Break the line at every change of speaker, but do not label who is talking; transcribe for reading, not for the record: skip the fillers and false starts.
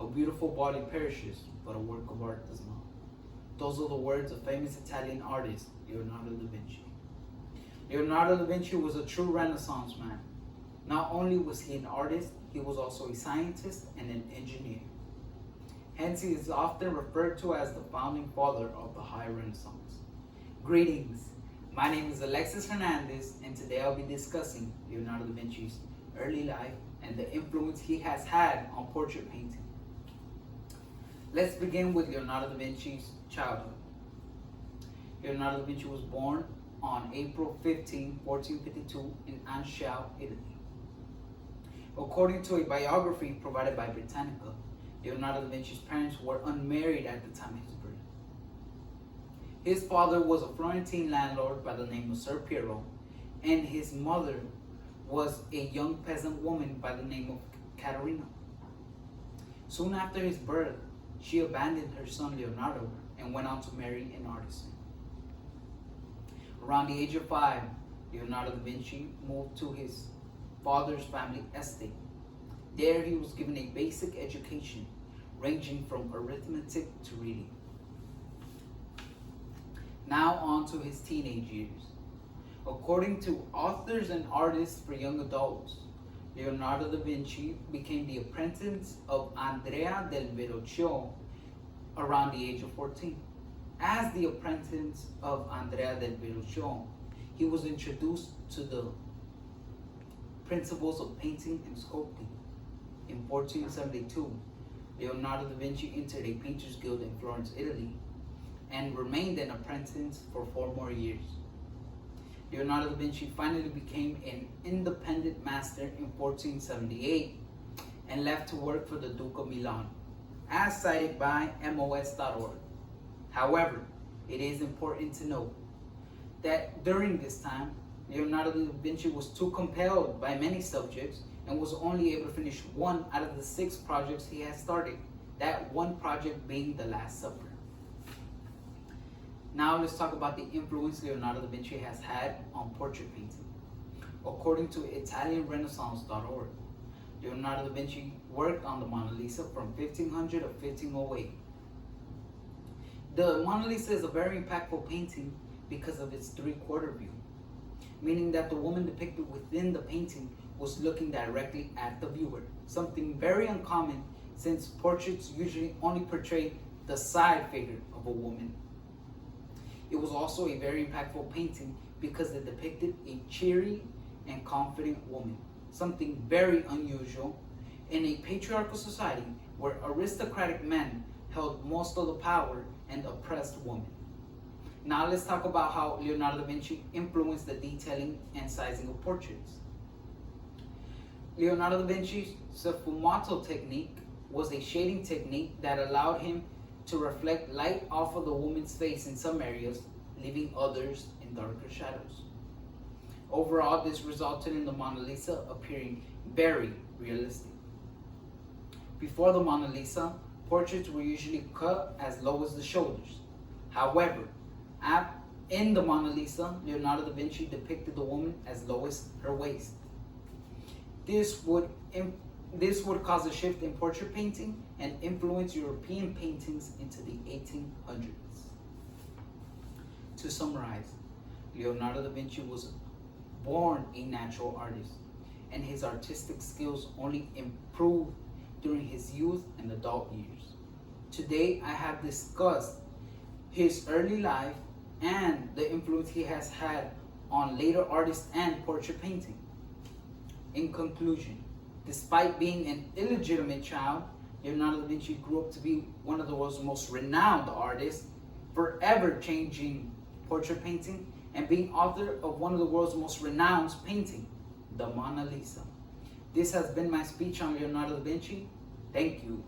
A beautiful body perishes, but a work of art does not. Those are the words of famous Italian artist Leonardo da Vinci. Leonardo da Vinci was a true Renaissance man. Not only was he an artist, he was also a scientist and an engineer. Hence, he is often referred to as the founding father of the High Renaissance. Greetings, my name is Alexis Hernandez, and today I'll be discussing Leonardo da Vinci's early life and the influence he has had on portrait painting. Let's begin with Leonardo da Vinci's childhood. Leonardo da Vinci was born on April 15, 1452 in Anschau, Italy. According to a biography provided by Britannica, Leonardo da Vinci's parents were unmarried at the time of his birth. His father was a Florentine landlord by the name of Ser Piero, and his mother was a young peasant woman by the name of Caterina. Soon after his birth, she abandoned her son Leonardo and went on to marry an artisan. Around the age of 5, Leonardo da Vinci moved to his father's family estate. There he was given a basic education ranging from arithmetic to reading. Now on to his teenage years. According to authors and artists for young adults, Leonardo da Vinci became the apprentice of Andrea del Verrocchio around the age of 14. As the apprentice of Andrea del Verrocchio, he was introduced to the principles of painting and sculpting. In 1472, Leonardo da Vinci entered a painters' guild in Florence, Italy, and remained an apprentice for 4 more years. Leonardo da Vinci finally became an independent master in 1478 and left to work for the Duke of Milan, as cited by MOS.org. However, it is important to note that during this time, Leonardo da Vinci was too compelled by many subjects and was only able to finish 1 out of the 6 projects he had started, that one project being the Last Supper. Now let's talk about the influence Leonardo da Vinci has had on portrait painting. According to ItalianRenaissance.org, Leonardo da Vinci worked on the Mona Lisa from 1500 to 1508. The Mona Lisa is a very impactful painting because of its 3/4 view, meaning that the woman depicted within the painting was looking directly at the viewer, something very uncommon since portraits usually only portray the side figure of a woman. It was also a very impactful painting because it depicted a cheery and confident woman, something very unusual in a patriarchal society where aristocratic men held most of the power and oppressed women. Now let's talk about how Leonardo da Vinci influenced the detailing and sizing of portraits. Leonardo da Vinci's sfumato technique was a shading technique that allowed him to reflect light off of the woman's face in some areas, leaving others in darker shadows. Overall, this resulted in the Mona Lisa appearing very realistic. Before the Mona Lisa, portraits were usually cut as low as the shoulders. However, in the Mona Lisa, Leonardo da Vinci depicted the woman as low as her waist. This would cause a shift in portrait painting and influence European paintings into the 1800s. To summarize, Leonardo da Vinci was born a natural artist, and his artistic skills only improved during his youth and adult years. Today, I have discussed his early life and the influence he has had on later artists and portrait painting. In conclusion, despite being an illegitimate child, Leonardo da Vinci grew up to be one of the world's most renowned artists, forever changing portrait painting and being author of one of the world's most renowned painting, the Mona Lisa. This has been my speech on Leonardo da Vinci. Thank you.